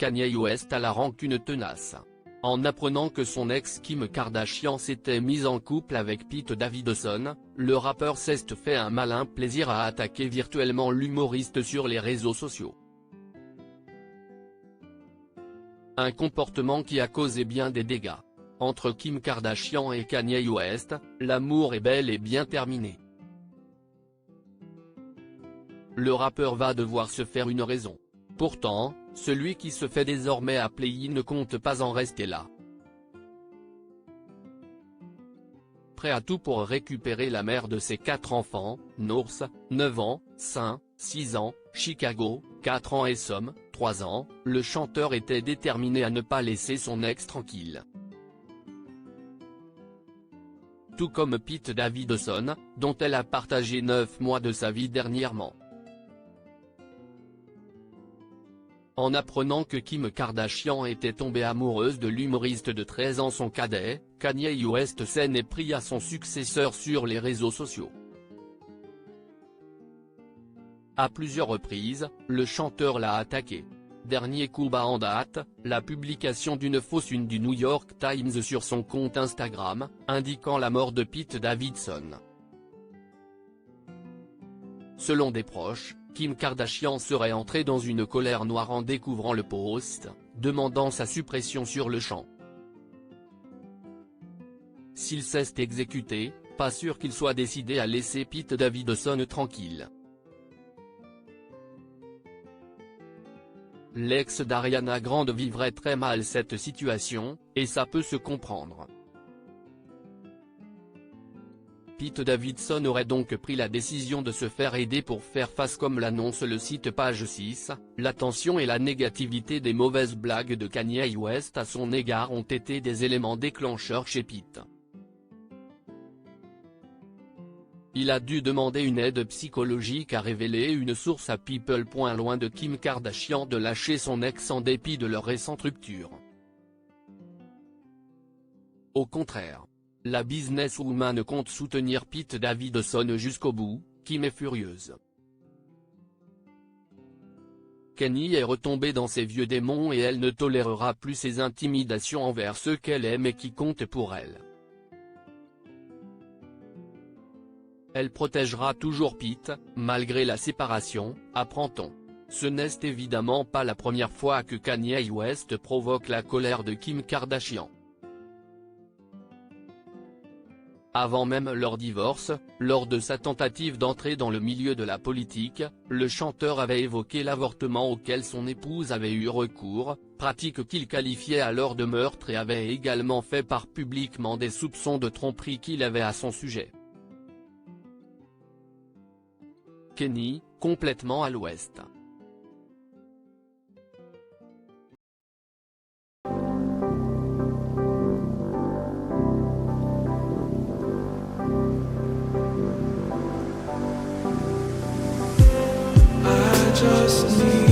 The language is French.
Kanye West a la rancune tenace. En apprenant que son ex Kim Kardashian s'était mise en couple avec Pete Davidson, le rappeur s'est fait un malin plaisir à attaquer virtuellement l'humoriste sur les réseaux sociaux. Un comportement qui a causé bien des dégâts. Entre Kim Kardashian et Kanye West, l'amour est bel et bien terminé. Le rappeur va devoir se faire une raison. Pourtant, celui qui se fait désormais appeler Ye ne compte pas en rester là. Prêt à tout pour récupérer la mère de ses 4 enfants, North, 9 ans, St, 6 ans, Chicago, 4 ans et Somme, 3 ans, le chanteur était déterminé à ne pas laisser son ex tranquille. Tout comme Pete Davidson, dont elle a partagé 9 mois de sa vie dernièrement. En apprenant que Kim Kardashian était tombée amoureuse de l'humoriste de 13 ans son cadet, Kanye West s'en est pris à son successeur sur les réseaux sociaux. À plusieurs reprises, le chanteur l'a attaqué. Dernier coup bas en date, la publication d'une fausse une du New York Times sur son compte Instagram, indiquant la mort de Pete Davidson. Selon des proches, Kim Kardashian serait entrée dans une colère noire en découvrant le post, demandant sa suppression sur le champ. S'il s'est exécuté, pas sûr qu'il soit décidé à laisser Pete Davidson tranquille. L'ex d'Ariana Grande vivrait très mal cette situation, et ça peut se comprendre. Pete Davidson aurait donc pris la décision de se faire aider pour faire face, comme l'annonce le site Page 6, l'attention et la négativité des mauvaises blagues de Kanye West à son égard ont été des éléments déclencheurs chez Pete. Il a dû demander une aide psychologique, a révélé une source à People. Loin de Kim Kardashian de lâcher son ex en dépit de leur récente rupture. Au contraire. La businesswoman compte soutenir Pete Davidson jusqu'au bout. Kim est furieuse. Kanye est retombée dans ses vieux démons et elle ne tolérera plus ses intimidations envers ceux qu'elle aime et qui comptent pour elle. Elle protégera toujours Pete, malgré la séparation, apprend-on. Ce n'est évidemment pas la première fois que Kanye West provoque la colère de Kim Kardashian. Avant même leur divorce, lors de sa tentative d'entrer dans le milieu de la politique, le chanteur avait évoqué l'avortement auquel son épouse avait eu recours, pratique qu'il qualifiait alors de meurtre, et avait également fait part publiquement des soupçons de tromperie qu'il avait à son sujet. Kanye, complètement à l'ouest. Just need